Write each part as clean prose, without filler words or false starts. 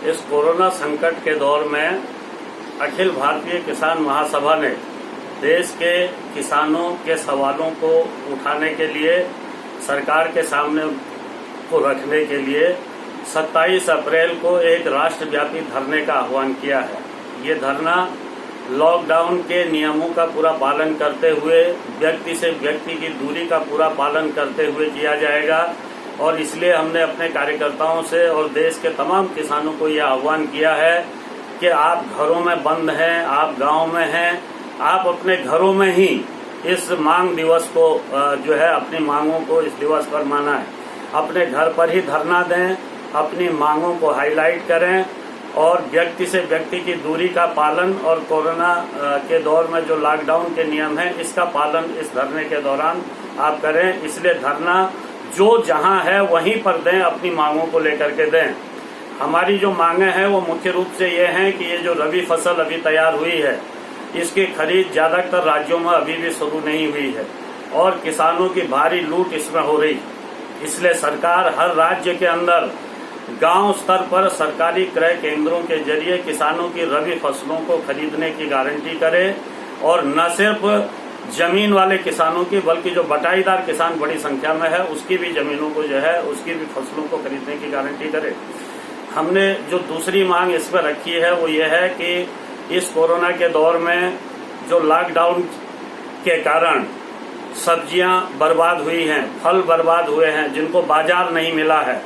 इस कोरोना संकट के दौर में अखिल भारतीय किसान महासभा ने देश के किसानों के सवालों को उठाने के लिए, सरकार के सामने को रखने के लिए 27 अप्रैल को एक राष्ट्रव्यापी धरने का आह्वान किया है। ये धरना लॉकडाउन के नियमों का पूरा पालन करते हुए, व्यक्ति से व्यक्ति की दूरी का पूरा पालन करते हुए किया जाएगा और इसलिए हमने अपने कार्यकर्ताओं से और देश के तमाम किसानों को यह आह्वान किया है कि आप घरों में बंद हैं, आप गांव में हैं, आप अपने घरों में ही इस मांग दिवस को जो है अपनी मांगों को इस दिवस पर मनाएं। अपने घर पर ही धरना दें, अपनी मांगों को हाईलाइट करें और व्यक्ति से व्यक्ति की दूरी का पालन और कोरोना के दौर में जो लॉकडाउन के नियम हैं इसका पालन इस धरने के दौरान आप करें। इसलिए धरना जो जहां है वहीं पर दें, अपनी मांगों को लेकर के दें। हमारी जो मांगे हैं वो मुख्य रूप से ये हैं कि ये जो रबी फसल अभी तैयार हुई है इसकी खरीद ज्यादातर राज्यों में अभी भी शुरू नहीं हुई है और किसानों की भारी लूट इसमें हो रही। इसलिए सरकार हर राज्य के अंदर गांव स्तर पर सरकारी क्रय केंद्रों के जरिए किसानों की रबी फसलों को खरीदने की गारंटी करे और न सिर्फ जमीन वाले किसानों की बल्कि जो बटाईदार किसान बड़ी संख्या में है उसकी भी जमीनों को जो है उसकी भी फसलों को खरीदने की गारंटी करे। हमने जो दूसरी मांग इस पर रखी है वो ये है कि इस कोरोना के दौर में जो लॉकडाउन के कारण सब्जियां बर्बाद हुई हैं, फल बर्बाद हुए हैं, जिनको बाजार नहीं मिला है,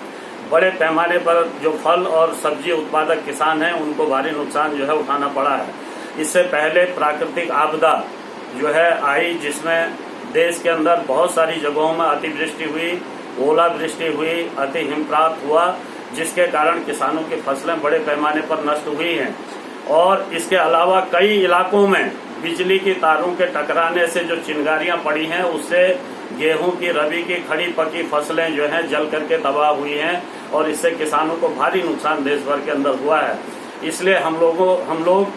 बड़े पैमाने पर जो फल और सब्जी उत्पादक किसान हैं उनको भारी नुकसान जो है उठाना पड़ा है। इससे पहले प्राकृतिक आपदा जो है आई, जिसमें देश के अंदर बहुत सारी जगहों में अतिवृष्टि हुई, ओलावृष्टि हुई, अति हिमपात हुआ, जिसके कारण किसानों की फसलें बड़े पैमाने पर नष्ट हुई हैं और इसके अलावा कई इलाकों में बिजली की तारों के टकराने से जो चिंगारियां पड़ी हैं उससे गेहूं की रबी की खड़ी पकी फसलें जो हैं जल करके तबाह हुई हैं और इससे किसानों को भारी नुकसान देश भर के अंदर हुआ है। इसलिए हम लोग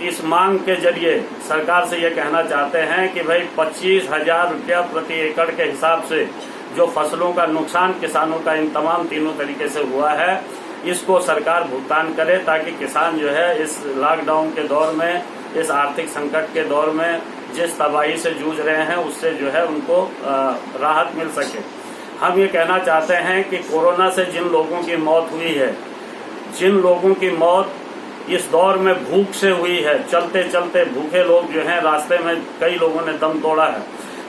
इस मांग के जरिए सरकार से ये कहना चाहते हैं कि भाई 25,000 रुपया प्रति एकड़ के हिसाब से जो फसलों का नुकसान किसानों का इन तमाम तीनों तरीके से हुआ है इसको सरकार भुगतान करे ताकि किसान जो है इस लॉकडाउन के दौर में, इस आर्थिक संकट के दौर में जिस तबाही से जूझ रहे हैं उससे जो है उनको राहत मिल सके। हम ये कहना चाहते हैं कि कोरोना से जिन लोगों की मौत हुई है, जिन लोगों की मौत इस दौर में भूख से हुई है, चलते चलते भूखे लोग जो हैं, रास्ते में कई लोगों ने दम तोड़ा है,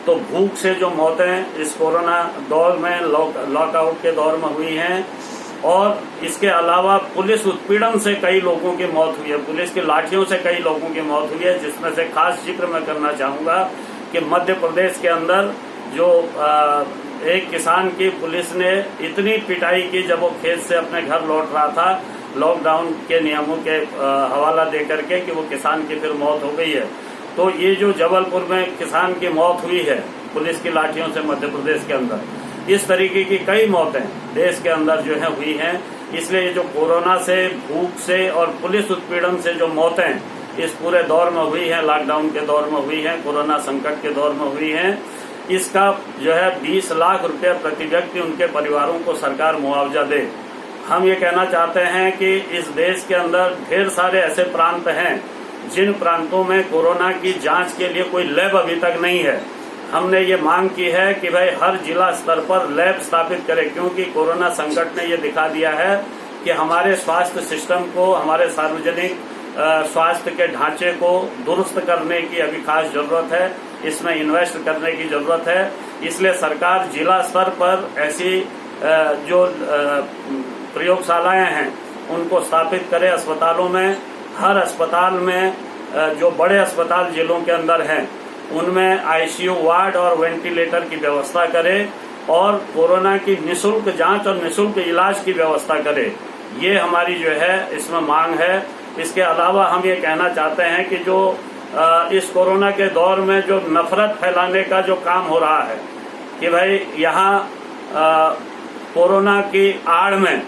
तो भूख से जो मौतें इस कोरोना दौर में लॉकआउट के दौर में हुई हैं और इसके अलावा पुलिस उत्पीड़न से कई लोगों की मौत हुई है, पुलिस की लाठियों से कई लोगों की मौत हुई है, जिसमें से खास जिक्र मैं करना चाहूंगा कि मध्य प्रदेश के अंदर जो एक किसान की पुलिस ने इतनी पिटाई की जब वो खेत से अपने घर लौट रहा था लॉकडाउन के नियमों के हवाला दे करके कि वो किसान की फिर मौत हो गई है। तो ये जो जबलपुर में किसान की मौत हुई है पुलिस की लाठियों से मध्य प्रदेश के अंदर, इस तरीके की कई मौतें देश के अंदर जो है हुई हैं। इसलिए ये जो कोरोना से, भूख से और पुलिस उत्पीड़न से जो मौतें इस पूरे दौर में हुई हैं, लॉकडाउन के दौर में हुई हैं, कोरोना संकट के दौर में हुई हैं, इसका जो है 20 लाख रुपया प्रति व्यक्ति उनके परिवारों को सरकार मुआवजा दे। हम ये कहना चाहते हैं कि इस देश के अंदर ढेर सारे ऐसे प्रांत हैं जिन प्रांतों में कोरोना की जांच के लिए कोई लैब अभी तक नहीं है। हमने ये मांग की है कि भाई हर जिला स्तर पर लैब स्थापित करें, क्योंकि कोरोना संकट ने ये दिखा दिया है कि हमारे स्वास्थ्य सिस्टम को, हमारे सार्वजनिक स्वास्थ्य के ढांचे को दुरुस्त करने की अभी खास जरूरत है, इसमें इन्वेस्ट करने की जरूरत है। इसलिए सरकार जिला स्तर पर ऐसी जो प्रयोगशालाएं हैं उनको स्थापित करे अस्पतालों में। हर अस्पताल में जो बड़े अस्पताल जिलों के अंदर हैं उनमें आईसीयू वार्ड और वेंटिलेटर की व्यवस्था करे और कोरोना की निःशुल्क जांच और निःशुल्क इलाज की व्यवस्था करे। ये हमारी जो है इसमें मांग है। इसके अलावा हम ये कहना चाहते हैं कि जो इस कोरोना के दौर में जो नफरत फैलाने का जो काम हो रहा है कि भाई यहाँ कोरोना की आड़ में,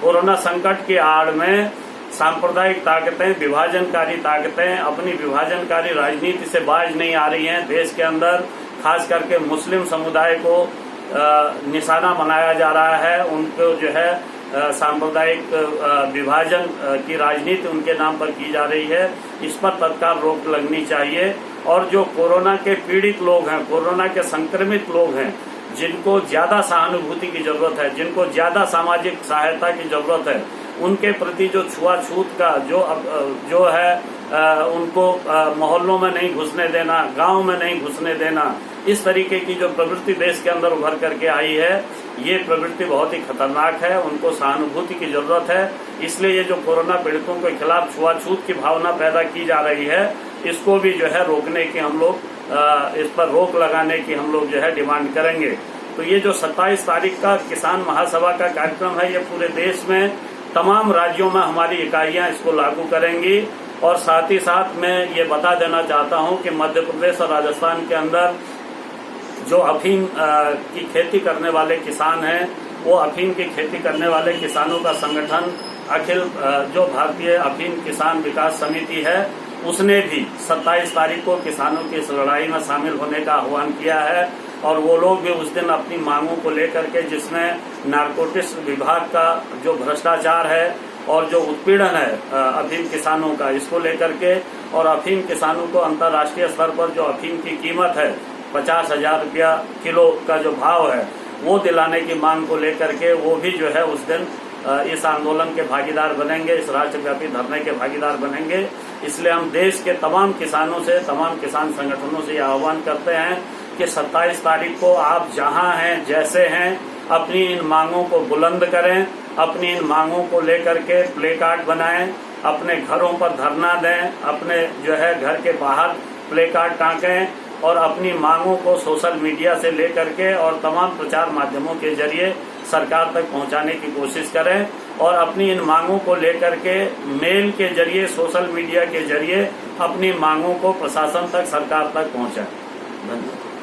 कोरोना संकट की आड़ में सांप्रदायिक ताकतें, विभाजनकारी ताकतें अपनी विभाजनकारी राजनीति से बाज नहीं आ रही हैं। देश के अंदर खास करके मुस्लिम समुदाय को निशाना बनाया जा रहा है, उनको जो है सांप्रदायिक विभाजन की राजनीति उनके नाम पर की जा रही है, इस पर तत्काल रोक लगनी चाहिए। और जो कोरोना के पीड़ित लोग हैं, कोरोना के संक्रमित लोग हैं, जिनको ज्यादा सहानुभूति की जरूरत है, जिनको ज्यादा सामाजिक सहायता की जरूरत है, उनके प्रति जो छुआछूत का जो है उनको मोहल्लों में नहीं घुसने देना, गांव में नहीं घुसने देना, इस तरीके की जो प्रवृत्ति देश के अंदर उभर करके आई है, ये प्रवृत्ति बहुत ही खतरनाक है। उनको सहानुभूति की जरूरत है। इसलिए ये जो कोरोना पीड़ितों के खिलाफ छुआछूत की भावना पैदा की जा रही है, इसको भी जो है रोकने की हम लोग, इस पर रोक लगाने की हम लोग जो है डिमांड करेंगे। तो ये जो 27 तारीख का किसान महासभा का कार्यक्रम है, ये पूरे देश में तमाम राज्यों में हमारी इकाइयां इसको लागू करेंगी। और साथ ही साथ मैं ये बता देना चाहता हूं कि मध्य प्रदेश और राजस्थान के अंदर जो अफीम की खेती करने वाले किसान हैं, वो अफीम की खेती करने वाले किसानों का संगठन अखिल जो भारतीय अफीम किसान विकास समिति है, उसने भी 27 तारीख को किसानों की इस लड़ाई में शामिल होने का आह्वान किया है। और वो लोग भी उस दिन अपनी मांगों को लेकर के, जिसमें नारकोटिक्स विभाग का जो भ्रष्टाचार है और जो उत्पीड़न है अफीम किसानों का, इसको लेकर के, और अफीम किसानों को अंतर्राष्ट्रीय स्तर पर जो अफीम की कीमत है 50,000 रुपया किलो का जो भाव है, वो दिलाने की मांग को लेकर के वो भी जो है उस दिन इस आंदोलन के भागीदार बनेंगे, इस राष्ट्रव्यापी धरने के भागीदार बनेंगे। इसलिए हम देश के तमाम किसानों से, तमाम किसान संगठनों से यह आह्वान करते हैं कि 27 तारीख को आप जहां हैं, जैसे हैं, अपनी इन मांगों को बुलंद करें, अपनी इन मांगों को लेकर के प्ले कार्ड बनाएं, अपने घरों पर धरना दें, अपने जो है घर के बाहर प्ले कार्ड टांकें और अपनी मांगों को सोशल मीडिया से लेकर के और तमाम प्रचार माध्यमों के जरिए सरकार तक पहुंचाने की कोशिश करें। और अपनी इन मांगों को लेकर के मेल के जरिए, सोशल मीडिया के जरिए अपनी मांगों को प्रशासन तक, सरकार तक पहुंचाएं। धन्यवाद।